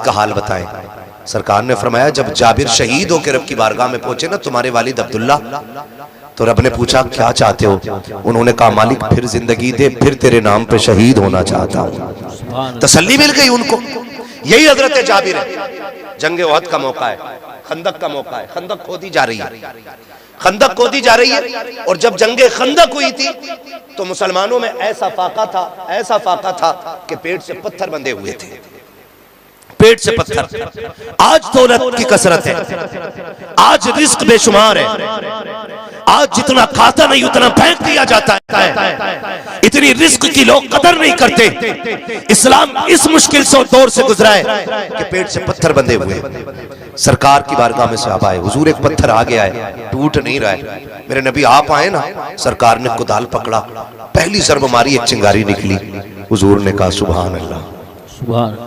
वालिद का हाल बताएं। सरकार ने फरमाया जब जाबिर शहीद होकर रब की बारगाह में पहुंचे ना तुम्हारे वालिद अब्दुल्ला, तो रब ने पूछा क्या चाहते हो? उन्होंने कहा मालिक फिर जिंदगी दे, फिर तेरे नाम पे शहीद होना चाहता हूं। तसल्ली मिल गई उनको। यही हजरत जाबिर है। जंग ओहद का मौका है, खंदक का मौका है, खंदक खोदी जा रही है, खंदक खोदी जा रही है। और जब जंगे खंदक हुई थी तो मुसलमानों में ऐसा फाका था कि पेट से पत्थर बंधे हुए थे, पेट से पत्थर। आज दौलत की कसरत है, आज रिस्क बेशुमार है, आज जितना खाता नहीं उतना फेंक दिया जाता है, इतनी रिस्क की लोग कदर नहीं करते। इस्लाम इस मुश्किल से दौर से गुजरा है कि पेट से पत्थर बंधे हुए। सरकार की बारगाह में सहाबा आए, हुजूर एक पत्थर आ गया है, टूट नहीं रहा है, मेरे नबी आप आए ना। सरकार ने कुदाल पकड़ा, पहली ज़रब मारी, एक चिंगारी निकली। हुजूर ने कहा सुभान अल्लाह, सुभान।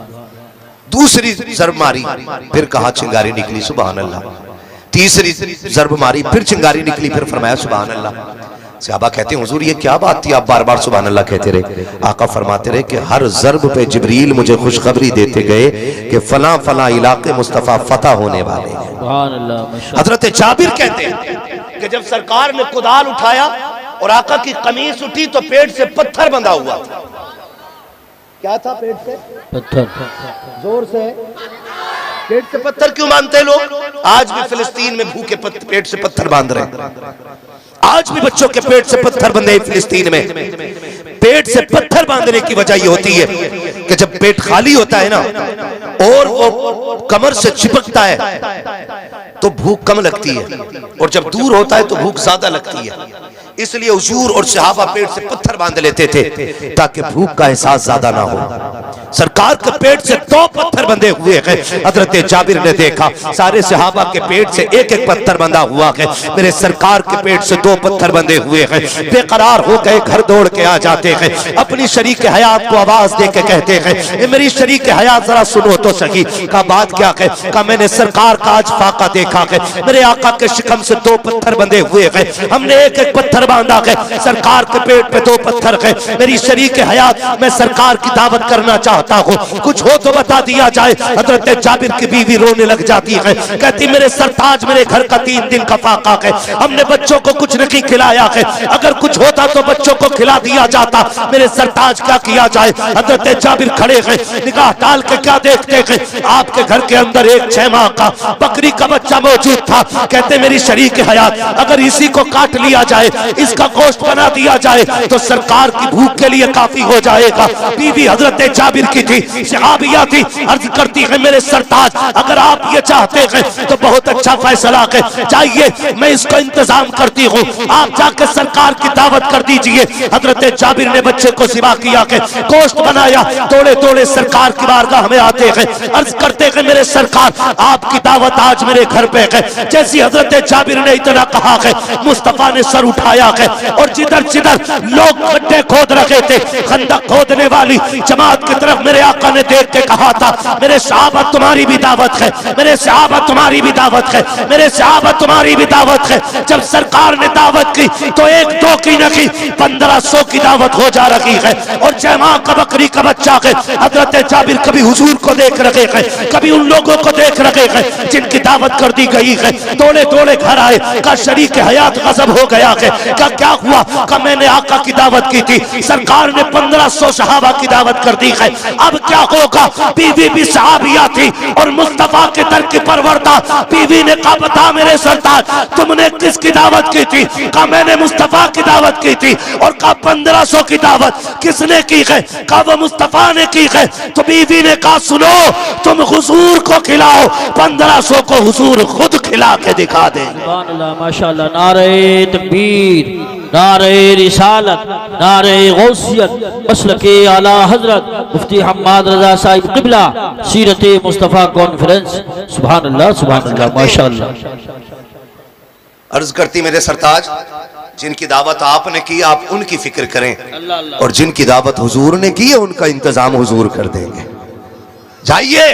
दूसरी ज़रब मारी, फिर कहा चिंगारी निकली, सुभान अल्लाह। तीसरी ज़रब मारी, फिर चिंगारी निकली, फिर फरमाया सुभान अल्लाह। सहाबा कहते हैं हुजूर ये क्या बात थी, आप बार बार सुभान अल्लाह कहते रहे। आका फरमाते रहे कि हर ज़रब पे जिब्रील मुझे खुशखबरी देते गए कि फला फला इलाके मुस्तफा फतह होने वाले हैं। सुभान अल्लाह। हजरत जाबिर कहते हैं कि जब सरकार ने कुदाल उठाया और आका की कमीज उठी तो पेट से पत्थर बंधा हुआ था। क्या था? पेट से पत्थर। जोर से पेट से पत्थर क्यों बांधते हैं लोग? आज भी फिलिस्तीन में भूखे पेट से पत्थर बांध रहे हैं, आज भी बच्चों के पेट से पत्थर बंधे फिलिस्तीन में। पेट से पत्थर बांधने की वजह ये होती है कि जब पेट खाली होता है ना और वो कमर से चिपकता है तो भूख कम लगती है, और जब दूर होता है तो भूख ज्यादा लगती है। इसलिए हुजूर और सहाबा पेट से पत्थर बांध लेते थे ताकि भूख का एहसास ज्यादा ना हो। सरकार के पेट से 2 पत्थर बंधे हुए हैं। हजरत जाबिर ने देखा सारे सहाबा के पेट से एक एक पत्थर बंधा हुआ है, मेरे सरकार के पेट से 2 पत्थर बंधे हुए हैं। बेकरार हो गए, घर दौड़ के आ जाते हैं, अपनी शरीक हयात को आवाज दे के कहते हैं मेरी शरीक हयात जरा सुनो तो सही। का बात क्या है? का मैंने सरकार का आज फाका देखा है, मेरे आका के शिकम से 2 पत्थर बंधे हुए हैं, हमने एक एक पत्थर बांधा है, सरकार के पेट पे 2 पत्थर है। मेरी शरीक हयात, मैं सरकार की दावत करना चाहता हूँ, कुछ हो तो बता दिया जाए। हजरत जाबिर की बीवी रोने लग जाती है, कहती मेरे सरताज मेरे घर का 3 दिन का फाका है, हमने बच्चों को कुछ नहीं खिलाया है, अगर कुछ होता तो बच्चों को खिला दिया जाता, मेरे सरताज क्या किया जाए? हजरत जाबिर खड़े हैं, निगाह डाल के क्या देखते हैं? आपके घर के अंदर एक 6 माह का बकरी का बच्चा मौजूद था। कहते मेरी शरीक हयात, अगर इसी को काट लिया जाए, इसका गोश्त बना दिया जाए तो सरकार की भूख के लिए काफी हो जाएगा। बीवी हजरत जाबिर की थी, सहाबिया थी, अर्ज करती है मेरे सरताज अगर आप ये चाहते हैं तो बहुत अच्छा फैसला है, चाहिए मैं इसको इंतजाम करती हूँ, आप जाकर सरकार की दावत कर दीजिए। हजरत जाबिर ने बच्चे को सिवा किया है, गोश्त बनाया, तोड़े तोड़े सरकार की बारगाह में आते हैं, अर्ज करते हैं मेरे सरकार आपकी दावत आज मेरे घर पे है। जैसी हजरत जाबिर ने इतना कहा है, मुस्तफा ने सर उठाया है और जिधर जिधर लोग गड्ढे खोद रहे थे, खंदक खोदने वाली जमात की तरफ मेरे आका ने देख के कहा था मेरे सहाबा तुम्हारी भी दावत है, मेरे सहाबा तुम्हारी भी दावत है, मेरे सहाबा तुम्हारी भी दावत है। जब सरकार ने दावत की तो 1-2 की नहीं 1500 की दावत हो जा रही है, और 6 माह का बकरी का बच्चा है। हजरत जाबिर कभी हुजूर को देख रहे हैं, कभी उन लोगों को देख रहे हैं जिनकी दावत कर दी गई है। तोड़े तोड़े घर आए, का शरीक हयात गजब हो गया है, का क्या हुआ? का मैंने आका की दावत की थी, सरकार ने 1500 सहाबा की दावत कर दी है, अब क्या होगा? बीवी भी सहाबिया थी और मुस्तफा के दर की परवरदा। बीवी ने कहा बता मेरे सरताज तुमने किसकी दावत की थी? कहा मैंने मुस्तफा की दावत की थी। और कहा 1500 की दावत किसने की है? कहा वो मुस्तफा ने की है। तो बीवी ने कहा सुनो तुम हुजूर को खिलाओ, 1500 को हुजूर खुद खिला के दिखा दे। सुभान अल्लाह, माशाअल्लाह। नारे तकबीर, नारे रिसालत, नारे गौसियत, मसलके आला हजरत मुफ्ती हम्माद रजा साहिब क़िबला, सीरत मुस्तफ़ा कॉन्फ्रेंस। सुभान अल्लाह, सुभान अल्लाह, माशाअल्लाह। अर्ज करती मेरे सरताज जिनकी दावत आपने की आप उनकी फिक्र करें, और जिनकी दावत हुजूर ने की है उनका इंतजाम हुजूर कर देंगे। जाइए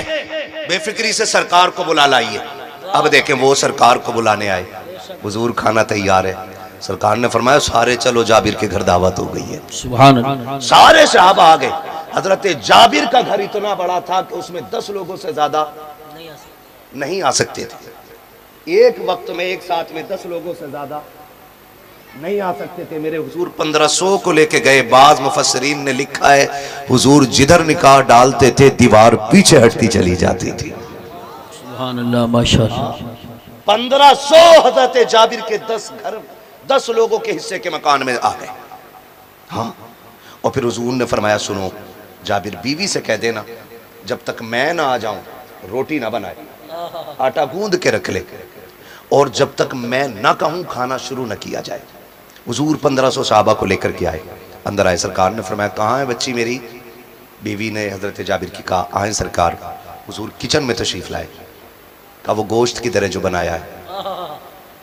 बेफिक्री से सरकार को बुला लाइए। अब देखें वो सरकार को बुलाने आए, हुजूर खाना तैयार है। सरकार ने फरमाया सारे चलो जाबिर के घर दावत हो गई है। सुभान अल्लाह। सारे सहाबा आ गए, हजरत जाबिर का घर इतना बड़ा था कि उसमें 10 लोगों से ज्यादा नहीं आ सकते थे। एक वक्त में एक साथ में 10 लोगों से ज्यादा नहीं आ सकते थे। मेरे हुजूर 1500 को लेके गए। बाज मुफस्सरीन ने लिखा है हुजूर जिधर निकाह डालते थे दीवार पीछे हटती चली जाती थी। सुभान अल्लाह माशाअल्लाह। 1500 हजरत जाबिर के 10 लोगों के हिस्से के मकान में आ गए। हाँ, और फिर हुजूर ने फरमाया सुनो जाबिर बीवी से कह देना जब तक मैं ना आ जाऊं रोटी ना बनाए, आटा गूंद के रख ले, और जब तक मैं ना कहूं खाना शुरू न किया जाए। हुजूर 1500 सहाबा को लेकर के आए। अंदर आए। सरकार ने फरमाया कहाँ है बच्ची मेरी? बीवी ने हजरत जाबिर की कहा आए सरकार। हुजूर किचन में तशरीफ लाए। कहा वो गोश्त की तरह जो बनाया है।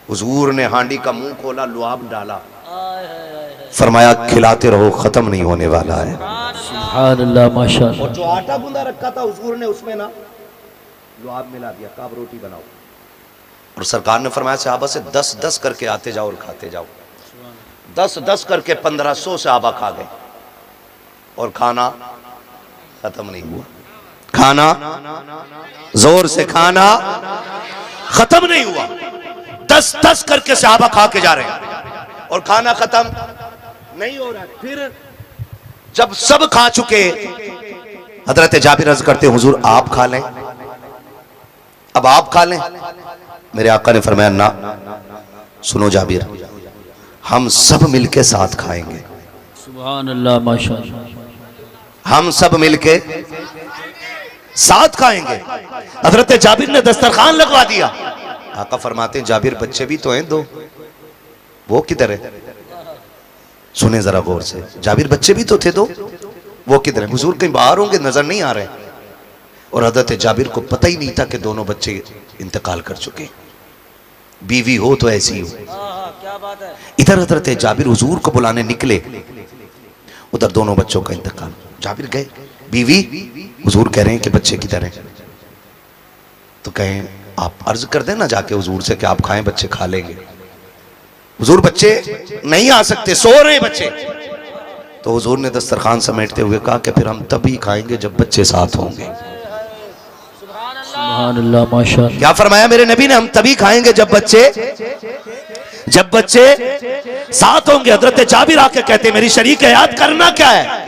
हुजूर ने हांडी का मुंह खोला, लुआब डाला, फरमाया खिलाते रहो खत्म नहीं होने वाला है। सुभान अल्लाह माशाअल्लाह। और जो आटा गूंदा रखा था हुजूर ने उसमें ना लुआब मिला दिया। कहा रोटी बनाओ। और सरकार ने फरमाया सहाबा से 10-10 करके आते जाओ और खाते जाओ। 10-10 करके 1500 सहाबा खा गए और खाना खत्म नहीं हुआ। खाना जोर से खाना खत्म नहीं हुआ। 10-10 करके सहाबा खा के जा रहे हैं और खाना खत्म नहीं हो रहा। फिर जब सब खा चुके हजरत जाबिर अर्ज करते हुजूर आप खा लें, अब आप खा लें। मेरे आका ने फरमाया ना, सुनो जाबिर हम सब मिलके साथ खाएंगे। सुभान अल्लाह माशाअल्लाह। हम सब मिलके साथ खाएंगे। हजरत जाबिर ने दस्तरखान लगवा दिया। आका फरमाते हैं जाबिर बच्चे भी तो हैं दो, वो किधर है? सुने जरा गौर से, जाबिर बच्चे भी तो थे दो, वो किधर है? हुजूर कहीं बाहर होंगे, नजर नहीं आ रहे। और हजरत जाबिर को पता ही नहीं था कि दोनों बच्चे इंतकाल कर चुके। बीवी हो तो ऐसी हो। क्या बात है। इधर हजरत जाबिर हुजूर को बुलाने निकले, उधर दोनों बच्चों का इंतकाल। जाबिर गए, बीवी हुजूर कह रहे हैं कि बच्चे किधर हैं? तो कहें आप अर्ज कर देना जाके हुजूर से कि आप खाएं, बच्चे खा लेंगे। हुजूर बच्चे नहीं आ सकते, सो रहे हैं बच्चे। तो हुजूर ने दस्तरखान समेटते हुए कहा कि फिर हम तभी खाएंगे जब बच्चे साथ होंगे। सुभान अल्लाह माशाअल्लाह। क्या फरमाया मेरे नबी ने? हम तभी खाएंगे जब बच्चे साथ होंगे। हजरत जाबिर आके कहते मेरी शरीक याद करना क्या है?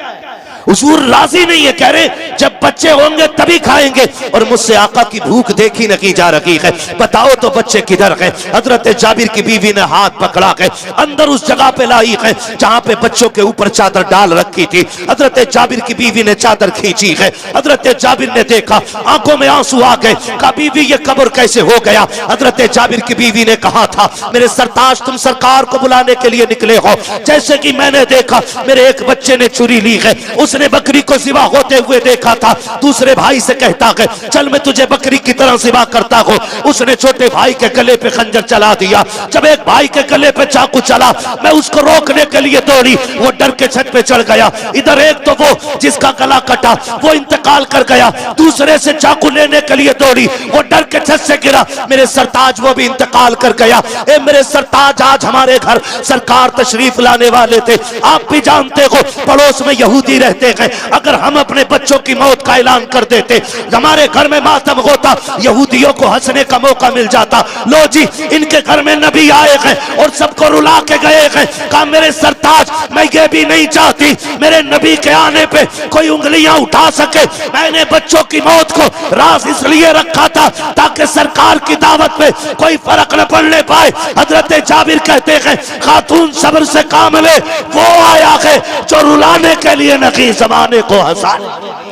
हुजूर राजी नहीं है, कह रहे जब बच्चे होंगे तभी खाएंगे। और मुझसे आका की भूख देखी न की जा रही है, बताओ तो बच्चे किधर गए? हजरत जाबिर की बीवी ने हाथ पकड़ा के अंदर उस जगह पे लाई है जहां पे बच्चों के ऊपर चादर डाल रखी थी। हजरत जाबिर की बीवी ने चादर खींची है। हजरत जाबिर ने देखा, आंखों में आंसू आ गए। कहा बीवी ये कब्र कैसे हो गया? हजरत जाबिर की बीवी ने कहा था मेरे सरताज तुम सरकार को बुलाने के लिए निकले हो, जैसे कि मैंने देखा मेरे एक बच्चे ने चुरी ली है, उसने बकरी को ज़िबा होते हुए देखा था। दूसरे भाई से कहता है चल मैं तुझे बकरी की तरह ज़िबा करता हूं। उसने छोटे भाई के गले पे खंजर चला दिया। जब एक भाई के गले पे चाकू चला, मैं उसको रोकने के लिए दौड़ी, वो डर के छत पे चढ़ गया। इधर एक तो वो जिसका गला कटा वो इंतकाल कर गया, दूसरे से चाकू लेने के लिए दौड़ी, वो डर के छत से गिरा। मेरे सरताज वो भी इंतकाल कर गया। ए मेरे सरताज आज हमारे घर सरकार तशरीफ लाने वाले थे। आप भी जानते हो पड़ोस में यहूदी रहते हैं। अगर हम अपने बच्चों की मौत का ऐलान कर देते, हमारे घर में मातम होता, यहूदियों को हंसने का मौका मिल जाता। लो जी इनके घर में नबी आए हैं और सबको रुला के गए हैं। कहा मेरे सरताज मैं ये भी नहीं चाहती मेरे नबी के आने पे कोई उंगलियां उठा सके। मैंने बच्चों की मौत को राज इसलिए रखा था ताकि सरकार की दावत में कोई फर्क न पड़ने पाए। हजरत जाबिर कहते हैं खातून सब्र से काम ले, वो आया है जो रुलाने के लिए नहीं जमाने को हंसाने।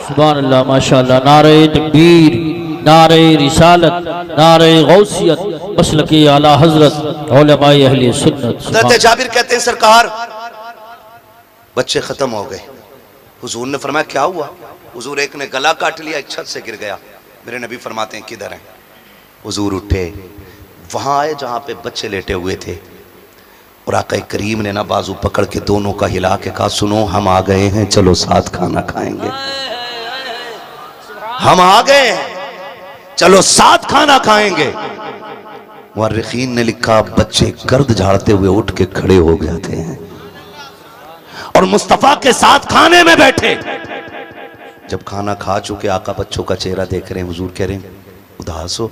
सुभान अल्लाह माशाअल्लाह। नारे तकबीर, नारे रिसालत, नारे गौसियत, मसलकी आला हजरत उलमाए अहले सुन्नत। हजरत जाबिर कहते हैं सरकार बच्चे खत्म हो गए। हुजूर ने फरमाया क्या हुआ? हुजूर एक ने गला काट लिया, एक छत से गिर गया। मेरे नबी फरमाते हैं किधर है? हुजूर उठे, वहां आए जहां पे बच्चे लेटे हुए थे, और आका करीम ने ना बाजू पकड़ के दोनों का हिला के कहा सुनो हम आ गए हैं, चलो साथ खाना खाएंगे। हम आ गए हैं, चलो साथ खाना खाएंगे। मुअर्रिखीन ने लिखा बच्चे गर्द झाड़ते हुए उठ के खड़े हो जाते हैं और मुस्तफा के साथ खाने में बैठे। जब खाना खा चुके आका बच्चों का चेहरा देख रहे हैं, हुजूर कह रहे हैं उदास हो,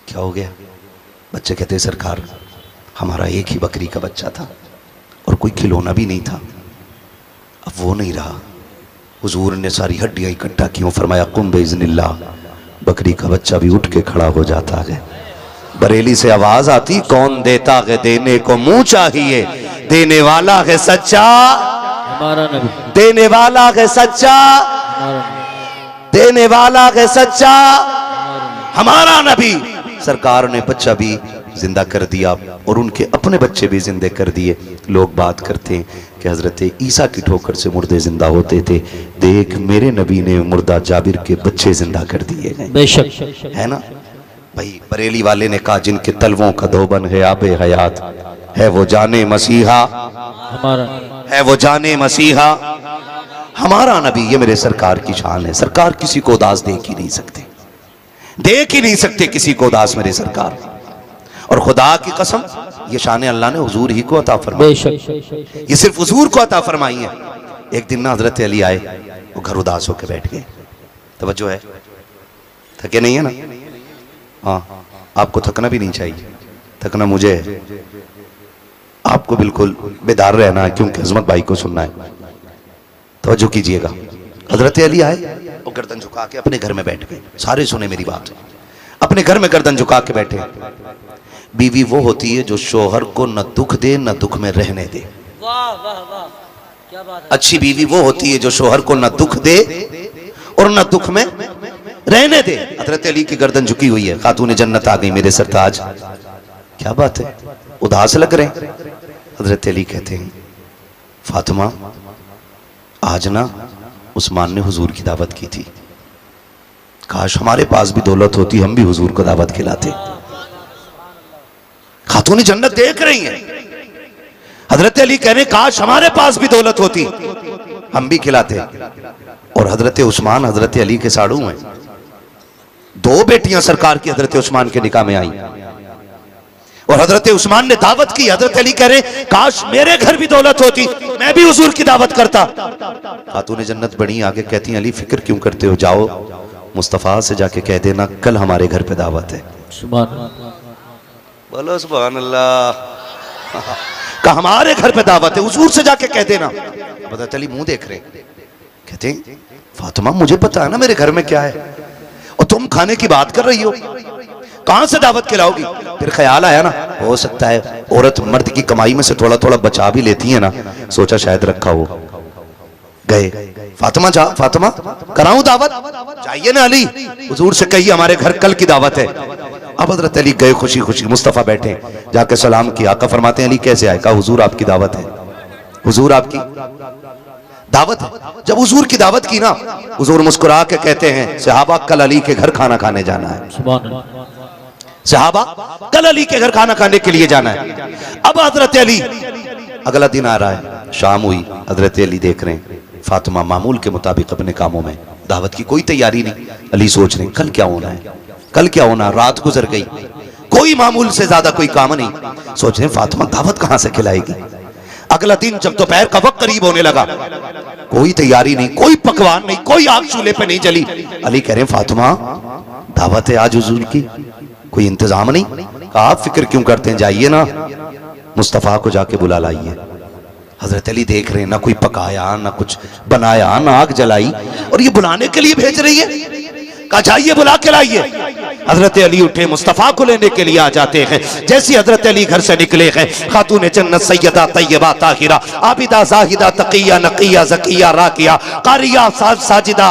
क्या हो गया? बच्चे कहते हैं सरकार हमारा एक ही बकरी का बच्चा था और कोई खिलौना भी नहीं था, अब वो नहीं रहा। हुजूर ने सारी हड्डियां इकट्ठा की और फरमाया कुम बिइज़्निल्लाह, बकरी का बच्चा भी उठ के खड़ा हो जाता है। बरेली से आवाज आती, कौन देता है देने को मुंह चाहिए, देने वाला है सच्चा, हमारा नबी, देने वाला है सच्चा, हमारा नबी, देने वाला है सच्चा, हमारा नबी। सरकार ने बच्चा भी जिंदा कर दिया और उनके अपने बच्चे भी जिंदे कर दिए। लोग बात करते हैं कि हजरत ईसा की ठोकर से मुर्दे जिंदा होते थे, देख मेरे नबी ने मुर्दा जाबिर के बच्चे जिंदा कर दिए गए, बेशक है ना भाई। बरेली वाले ने कहा जिनके तलवों का धोबन है आबे हयात, है वो जाने मसीहा, हमारा, है वो जाने मसीहा, हमारा नबी। ये मेरे सरकार की शान है। सरकार किसी को उदास देख ही नहीं सकते, देख ही नहीं सकते किसी को उदास मेरे सरकार। और खुदा की कसम ये शान अल्लाह ने हुजूर ही को अता फरमाई, बेशक ये सिर्फ हुजूर को अता फरमाई है। एक दिन ना हजरत अली आए, वो घर उदास होकर बैठ गए। तवज्जो है, थके नहीं है ना? हाँ, आपको थकना भी नहीं चाहिए, थकना मुझे है, आपको बिल्कुल बेदार रहना है क्योंकि अजमत भाई को सुनना है। तवज्जो कीजिएगा। हजरत अली आए और गर्दन झुका के अपने घर में बैठ गए। सारे सुने मेरी बात, अपने घर में गर्दन झुका के बैठे। बीवी वो होती है जो शोहर को न दुख दे न दुख में रहने दे। वाह वाह वाह, क्या बात है। अच्छी बीवी वो होती है जो शोहर को न दुख दे और न दुख में रहने दे। हजरत अली की गर्दन झुकी हुई है, खातून जन्नत आ गई मेरे सरताज। क्या बात है, उदास लग रहे हैं। हजरत अली कहते हैं फातिमा आज ना उस्मान ने हुजूर की दावत की थी, काश हमारे पास भी दौलत होती हम भी हुजूर को दावत खिलाते। खातून जन्नत देख रही हैं, हजरत अली कह रहे काश हमारे पास भी दौलत होती हम भी खिलाते। और हजरत उस्मान हजरत अली के साड़ू हैं। दो बेटियां सरकार की हजरत उस्मान के निकाह में आई और हजरत उस्मान ने दावत की। हजरत अली कह रहे काश मेरे घर भी दौलत होती मैं भी हुजूर की दावत करता। खातून जन्नत बड़ी आगे कहती हैं अली फिक्र क्यों करते हो, जाओ मुस्तफा से जाके कह देना कल हमारे घर पे दावत है। सुभान, बोलो सुभान अल्लाह। का हमारे घर पे दावत है, हुजूर से जाके कह देना। हजरत अली मुंह देख रहे, कहते हैं फातिमा मुझे पता है ना मेरे घर में क्या है, और तुम खाने की बात कर रही हो, कहां से दावत खिलाओगी? फिर ख्याल आया ना हो सकता है औरत मर्द की कमाई में से थोड़ा थोड़ा बचा भी लेती है ना, सोचा शायद रखा हो। गए, फातिमा जा, फातिमा कराऊं दावत? चाहिए ना अली, हुजूर से कहिए हमारे घर कल की दावत है। अब हजरत अली गए खुशी खुशी, मुस्तफा बैठे, जाके सलाम किया। आका फरमाते हैं अली कैसे आए? कहा हुजूर आपकी दावत है, हुजूर आपकी दावत है। जब हुजूर की दावत की ना, हुजूर मुस्कुरा के कहते हैं सहाबा कल अली के घर खाना खाने जाना है। सुभान, सहाबा कल अली के घर खाना खाने के लिए जाना है। अब हजरत अली, अगला दिन आ रहा है, शाम हुई, हजरत अली देख रहे हैं फातिमा मामूल के मुताबिक अपने कामों में, दावत की कोई तैयारी नहीं। अली सोच रहे कल क्या होना है, कल क्या होना। रात गुजर गई, कोई मामूल से ज्यादा कोई काम नहीं। सोच रहे फातिमा दावत कहां से खिलाएगी। अगला दिन जब दोपहर का वक्त करीब होने लगा, कोई तैयारी नहीं, कोई पकवान नहीं, कोई आग चूल्हे पे नहीं जली। अली कह रहे फातिमा दावत है आज हुजूर की, कोई इंतजाम नहीं। कहा आप फिक्र क्यों करते हैं, जाइए ना मुस्तफा को जाके बुला लाइए। हजरत अली देख रहे हैं ना कोई पकाया ना कुछ बनाया ना आग जलाई, और ये बुलाने के लिए भेज रही है। कहा जाइए बुला के लाइए। हजरत अली उठे, मुस्तफा को लेने के लिए आ जाते हैं। जैसे हजरत अली घर से निकले हैं, खातून जन्नत सैयदा तैयबा ताहिरा आबिदा जाहिदा तकिया नकिया ज़किया राकिया कारिया साजिदा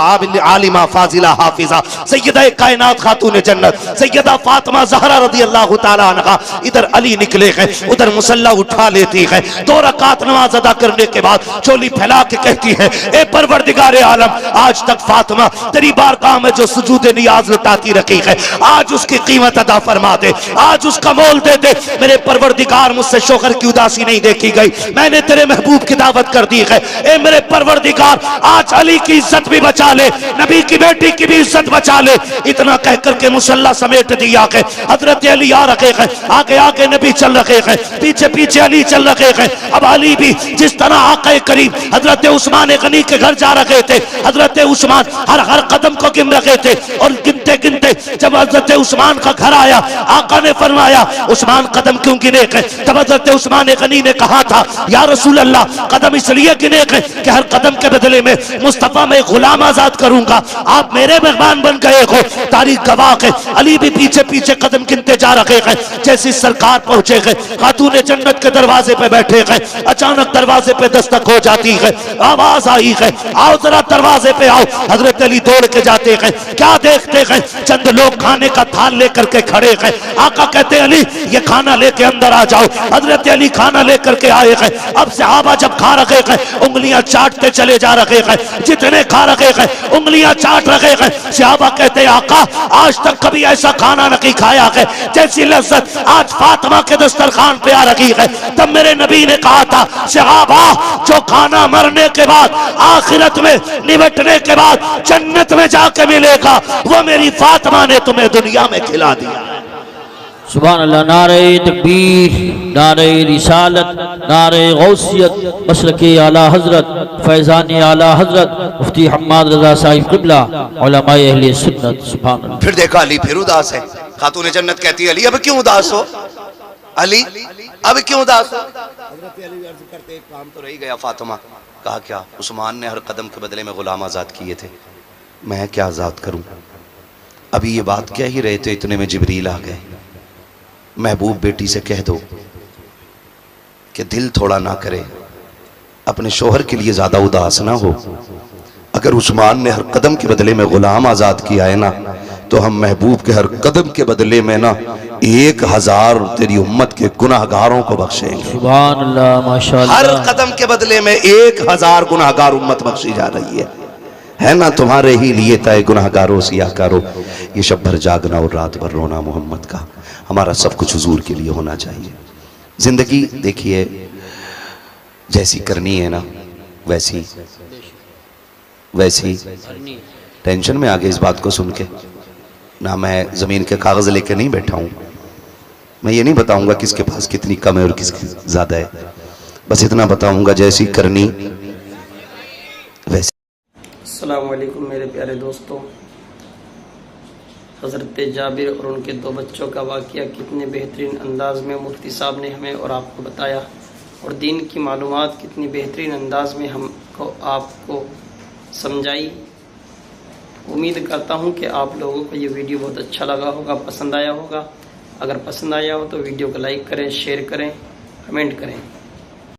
आलिमा फाजिला हाफिजा सैयदा कायनात खातून जन्नत सैयदा फातिमा ज़हरा रज़ी अल्लाह तआला अन्हा इधर अली निकले हैं, उधर मुसल्ला उठा लेती है। 2 रकात नमाज अदा करने के बाद चोली फैला के कहती है ए परवरदिगार आलम, आज तक फातिमा तेरी बारगाह में जो सुजूद नियाज लुटाती रखी है, आज उसकी कीमत अदा फरमा दे, आज उसका मोल दे दे। मेरे परवरदिगार, मुझसे शोहर की उदासी नहीं देखी गई, मैंने तेरे महबूब की दावत कर दी है। ए मेरे परवरदिगार, आज अली की इज्जत भी बचा ले, नबी की बेटी की भी इज्जत बचा ले। इतना कह करके मुसल्ला समेट दिया है। हजरत अली आ रखे हैं, आगे आगे नबी चल रखे हैं, पीछे पीछे अली चल रखे हैं। अब अली भी जिस तरह आके करीब हजरत उस्मान गनी के घर जा रखे थे, हजरत उस्मान हर हर कदम को गिन रखे थे, और गिनते गिनते जब हजरत उस्मान का घर आया, आका ने फरमाया उस्मान कदम क्यों गिने हैं? तब हजरत उस्मान गनी ने कहा था, या रसूल अल्लाह, कदम इसलिए गिने हैं कि हर कदम के बदले में मुस्तफा में गुलाम आजाद करूंगा। आप मेरे मेहमान बन गए हो, तारीख गवाह है। अली भी पीछे पीछे कदम गिनते जा रहे हैं। जैसी सरकार पहुंचे गए, खातून जन्नत के दरवाजे पे बैठे गए, अचानक दरवाजे पे दस्तक हो जाती है, आवाज आई है, आओ जरा दरवाजे पे आओ। हजरत अली दौड़ के जाते हैं, क्या देखते हैं? चंद लोग खाने का थाल लेकर के खड़े हैं। आका कहते अली, ये खाना लेके अंदर आ जाओ। हजरत अली खाना लेकर के आए हैं। अब सहाबा जब खा रहे हैं, उंगलियां चाटते चले जा रहे हैं, जितने खा रहे हैं उंगलियां चाट रहे हैं। सहाबा कहते आका, आज तक कभी ऐसा खाना नहीं खाया है जैसी लज्जत आज फातिमा के दस्तरखान पे आ रही है। तब मेरे नबी ने कहा था, सहाबा, जो खाना मरने के बाद, आखिरत में निबटने के बाद जन्नत में जाके मिलेगा, वो मेरी फातिमा ने तुम्हें दुनिया में खिला दिया। सुभान अल्लाह। नारे तकबीर, नारे रिसालत, नारे गौसियत, मसलके आला हजरत, फैज़ान आला हजरत मुफ्ती हम्माद रजा साहिब क़िबला, उलमाए अहले सुन्नत। सुभान अल्लाह। फिर देखा अली फिर उदास है। खातून जन्नत कहती है, अली अब क्यों उदास हो? अली अब क्यों उदास हो? हज़रत अली अर्ज़ करते, एक काम तो रह गया फातिमा। कहा क्या? उस्मान ने हर कदम के बदले में गुलाम आजाद किए थे, मैं क्या आजाद करूं? अभी ये बात कह ही रहे थे, इतने में जिब्रील आ गए। महबूब बेटी से कह दो कि दिल थोड़ा ना करे, अपने शोहर के लिए ज्यादा उदास ना हो। अगर उस्मान ने हर कदम के बदले में गुलाम आजाद किया है ना, तो हम महबूब के हर कदम के बदले में ना 1000 तेरी उम्मत के गुनाहगारों को बख्शेंगे। सुभान अल्लाह, माशाअल्लाह। हर कदम के बदले में 1000 गुनाहगार उम्मत बख्शी जा रही है ना? तुम्हारे ही लिए तय गुनाहगारों से याकारो, ये शब भर जागना और रात भर रोना मोहम्मद का, हमारा सब कुछ हुजूर के लिए होना चाहिए। जिंदगी देखिए जैसी करनी है ना, वैसी वैसी। टेंशन में आ गए इस बात को सुन के ना, मैं जमीन के कागज लेके नहीं बैठा हूं। मैं ये नहीं बताऊंगा किसके पास कितनी कम है और किसकी ज्यादा है, बस इतना बताऊंगा जैसी करनी वैसी। अस्सलाम वालेकुम मेरे प्यारे दोस्तों। हज़रत जाबिर और उनके 2 बच्चों का वाक़या कितने बेहतरीन अंदाज में मुफ्ती साहब ने हमें और आपको बताया, और दीन की मालूमात कितनी बेहतरीन अंदाज में हमको आपको समझाई। उम्मीद करता हूँ कि आप लोगों को ये वीडियो बहुत अच्छा लगा होगा, पसंद आया होगा। अगर पसंद आया हो तो वीडियो को लाइक करें, शेयर करें, कमेंट करें।